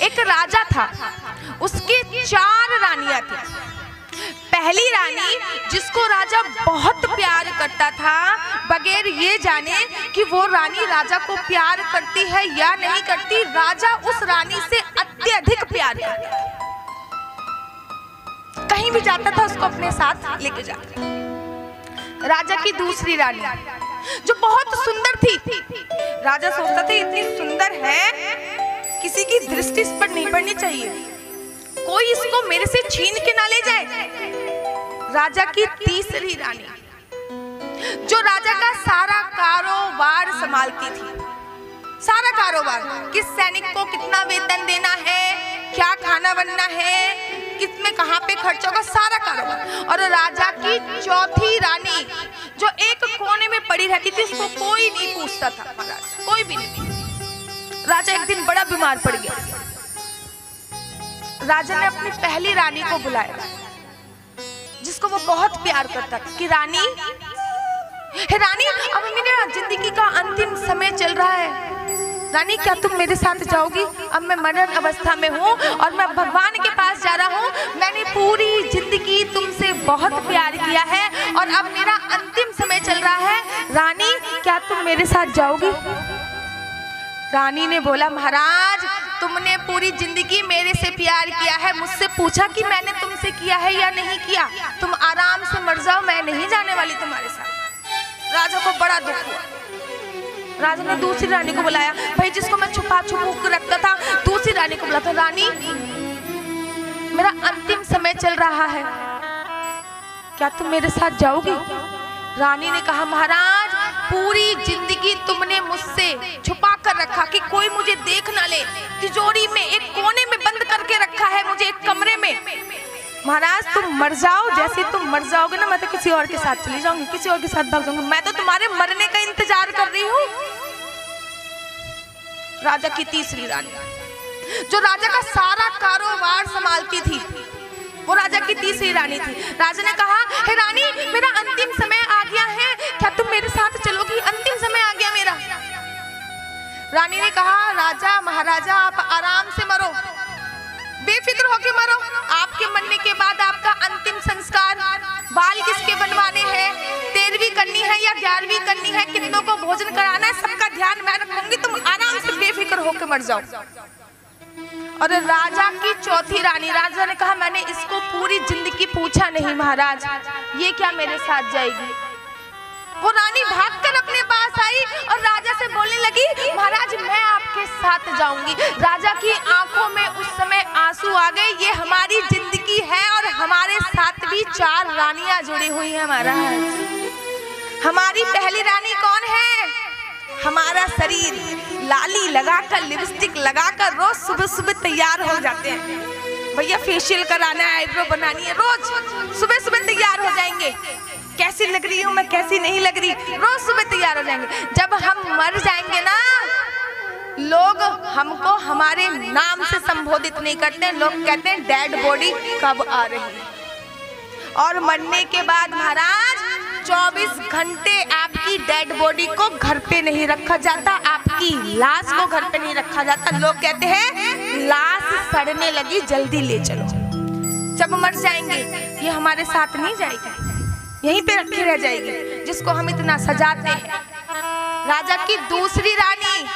एक राजा था, उसकी 4 रानियां थी। पहली रानी जिसको राजा बहुत प्यार करता था, बगैर ये जाने कि वो रानी राजा को प्यार करती है या नहीं करती, राजा उस रानी से अत्यधिक प्यार करता था। कहीं भी जाता था उसको अपने साथ लेके जाता था। राजा की दूसरी रानी जो बहुत सुंदर थी, राजा सोचता था इतनी सुंदर है, किसी की दृष्टि इस पर नहीं पड़नी चाहिए, कोई इसको मेरे से छीन के ना ले जाए। राजा की तीसरी रानी जो राजा का सारा कारोबार संभालती थी, सारा कारोबार, किस सैनिक को कितना वेतन देना है, क्या खाना बनना है, किसमें कहाँ पे खर्च होगा, सारा कारोबार। और राजा की चौथी रानी जो एक कोने में पड़ी रहती थी, उसको कोई नहीं पूछता था, महाराज कोई भी नहीं। राजा एक दिन बड़ा बीमार पड़ गया। राजा ने अपनी पहली रानी को बुलाया, जिसको वो बहुत प्यार करता था, कि रानी, हे रानी, अब मेरा जिंदगी का अंतिम समय चल रहा है, रानी क्या तुम मेरे साथ जाओगी? अब मैं मरण अवस्था में हूँ और मैं भगवान के पास जा रहा हूँ, मैंने पूरी जिंदगी तुमसे बहुत प्यार किया है और अब मेरा अंतिम समय चल रहा है, रानी क्या तुम मेरे साथ जाओगी? रानी ने बोला, महाराज तुमने पूरी जिंदगी मेरे से प्यार किया है, मुझसे पूछा कि मैंने तुमसे किया है या नहीं किया, तुम आराम से मर जाओ, मैं नहीं जाने वाली तुम्हारे साथ। राजा को बड़ा दुख हुआ। राजा ने दूसरी रानी को बुलाया, भाई जिसको मैं छुपा के रखता था, दूसरी रानी को बुलाया, रानी मेरा अंतिम समय चल रहा है, क्या तुम मेरे साथ जाओगी? रानी ने कहा, महाराज पूरी जिंदगी तुमने मुझसे छुपा कर रखा कि कोई मुझे देख ना ले, तिजोरी में एक कोने में बंद करके रखा है मुझे एक कमरे में, महाराज तुम मर जाओ, जैसे तुम मर जाओगे ना मैं तो किसी और के साथ चली जाऊंगी, किसी और के साथ भाग जाऊंगी, मैं तो तुम्हारे मरने का इंतजार कर रही हूँ। राजा की तीसरी रानी जो राजा का सारा कारोबार संभालती थी, वो राजा की तीसरी रानी थी। राजा ने कहा, हे रानी मेरा अंतिम समय आ गया है, क्या तुम मेरे साथ चलोगी? अंतिम समय आ गया मेरा। रानी ने कहा, राजा महाराजा आप आराम से मरो, बेफिक्र होके मरो, आपके मरने के बाद आपका अंतिम संस्कार, बाल किसके बनवाने हैं, 13वीं करनी है या 11वीं करनी है, कितनों को भोजन कराना है, सबका ध्यान मैं रखूंगी, तुम आराम से बेफिक्र होके मर जाओ। और राजा की चौथी रानी, राजा ने कहा, मैंने इसको पूरी जिंदगी पूछा नहीं महाराज, ये क्या मेरे साथ जाएगी? वो रानी भागकर अपने पास आई और राजा से बोलने लगी, महाराज मैं आपके साथ जाऊंगी। राजा की आंखों में उस समय आंसू आ गए, ये हमारी जिंदगी है और हमारे साथ भी 4 रानियां जुड़ी हुई हैं महाराज। हमारी पहली रानी कौन है? हमारा शरीर लाली लगाकर, लिपस्टिक लगाकर रोज सुबह सुबह तैयार हो जाते हैं, भैया फेशियल कराना है, आईब्रो बनानी है, रोज सुबह सुबह तैयार हो जाएंगे, कैसी लग रही हूँ मैं, कैसी नहीं लग रही, रोज सुबह तैयार हो जाएंगे। जब हम मर जाएंगे ना, लोग हमको हमारे नाम से संबोधित नहीं करते, लोग कहते हैं डेड बॉडी कब आ रही है। और मरने के बाद महाराज 24 घंटे आपकी डेड बॉडी को घर पे नहीं रखा जाता, आपकी लाश को घर पे नहीं रखा जाता, लोग कहते हैं लाश सड़ने लगी जल्दी ले चलो। जब मर जाएंगे ये हमारे साथ नहीं जाएगी, यहीं पे रखी रह जाएगी, जिसको हम इतना सजाते हैं। राजा की दूसरी रानी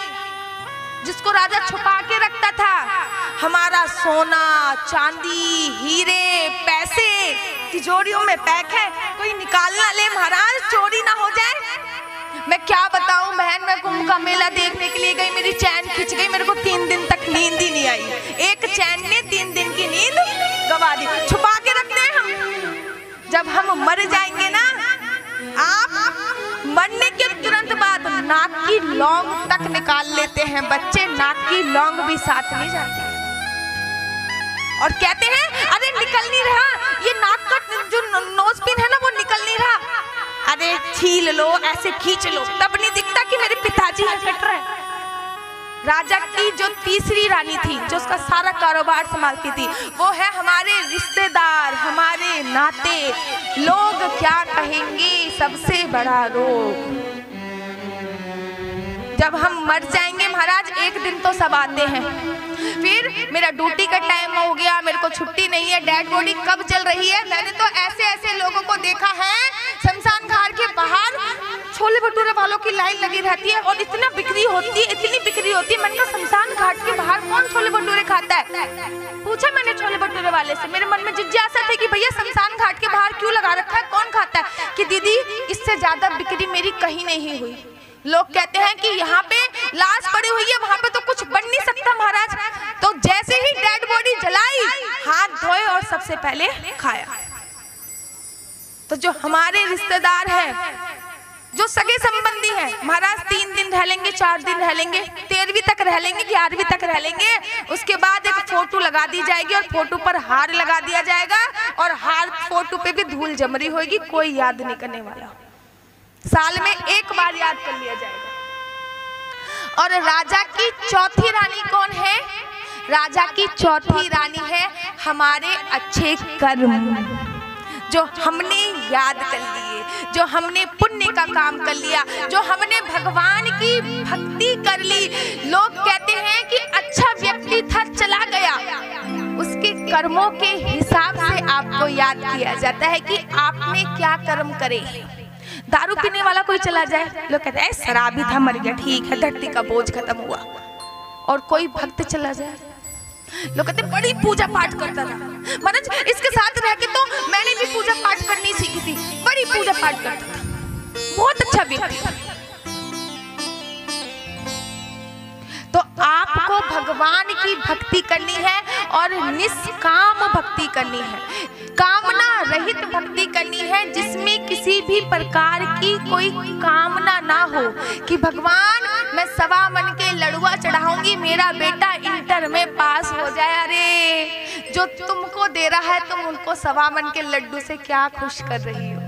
जिसको राजा छुपा के रखता था, हमारा सोना चांदी हीरे पैसे तिजोरियों में पैक है, कोई निकाल ना ले महाराज, चोरी ना हो जाए। मैं क्या बताऊं बहन, मैं कुंभ का मेला देखने के लिए गई, मेरी चैन खिंच गई, मेरे को 3 दिन तक नींद ही नहीं आई, एक चैन ने 3 दिन की नींद गवा दी। छुपा के रखते हैं हम, जब हम मर जाएंगे ना, आप मरने के तुरंत बाद नाक की लौंग तक निकाल लेते हैं बच्चे, नाक की लौंग भी साथ नहीं जाती और कहते हैं अरे निकल नहीं रहा, ये नाक का जो नोज पिन है ना वो निकल नहीं रहा, अरे छील लो, ऐसे खींच लो, तब नहीं दिखता कि मेरे पिताजी कट रहे हैं। राजा की जो तीसरी रानी थी, जो उसका सारा कारोबार संभालती थी, वो है हमारे रिश्तेदार, हमारे नाते, लोग क्या कहेंगे सबसे बड़ा रोग। जब हम मर जाएंगे महाराज, एक दिन तो सब आते हैं, फिर मेरा ड्यूटी का टाइम हो गया, मेरे को छुट्टी नहीं है, डेड बॉडी कब चल रही है। मैंने तो ऐसे ऐसे लोगों को देखा है शमशान घाट के बाहर छोले भटूरे वालों की लाइन लगी रहती है और इतना बिक्री होती है, इतनी बिक्री होती है। मैंने कहा शमशान घाट के बाहर कौन छोले भटूरे खाता है? पूछा मैंने छोले भटूरे वाले से, मेरे मन में जिज्ञासा थी कि भैया शमशान घाट के बाहर क्यों लगा रखा है, कौन खाता है? कि दीदी इससे ज्यादा बिक्री मेरी कहीं नहीं हुई। लोग कहते हैं कि यहाँ पे लाश पड़ी हुई है, वहाँ पे तो कुछ बन नहीं सकता महाराज। तो जैसे ही डेड बॉडी जलाई, हाथ धोए और सबसे पहले खाया। तो जो हमारे रिश्तेदार हैं, जो सगे संबंधी हैं, महाराज 3 दिन रह लेंगे, 4 दिन रह लेंगे, 13वीं तक रह लेंगे, 11वीं तक रह लेंगे। उसके बाद एक फोटो लगा दी जाएगी और फोटो पर हार लगा दिया जाएगा और हार फोटो पे भी धूल जम रही होगी, कोई याद नहीं करने वाला। साल में एक बार याद कर लिया जाएगा। और राजा की चौथी रानी कौन है? राजा की चौथी रानी है हमारे अच्छे कर्म, जो हमने याद कर लिए, जो हमने पुण्य का काम कर लिया, जो हमने भगवान की भक्ति कर ली। लोग कहते हैं कि अच्छा व्यक्ति था चला गया, उसके कर्मों के हिसाब से आपको याद किया जाता है कि आपने क्या कर्म करे। दारू पीने वाला कोई चला जाए, लोग कहते हैं शराबी था मर गया, ठीक है धरती का बोझ खत्म हुआ। और कोई भक्त चला जाए, लोग कहते बड़ी पूजा पाठ करता था महाराज, इसके साथ रह के तो मैंने भी पूजा पाठ करनी सीखी थी, बड़ी पूजा पाठ करता था, बहुत अच्छा व्यक्ति था। तो आपको भगवान की भक्ति करनी है और निष्काम भक्ति करनी है, कामना रहित भक्ति करनी है, जिसमें किसी भी प्रकार की कोई कामना ना हो कि भगवान मैं 1.25 मन के लड़ुआ चढ़ाऊंगी, मेरा बेटा इंटर में पास हो जाए। अरे जो तुमको दे रहा है तुम उनको 1.25 मन के लड्डू से क्या खुश कर रही हो?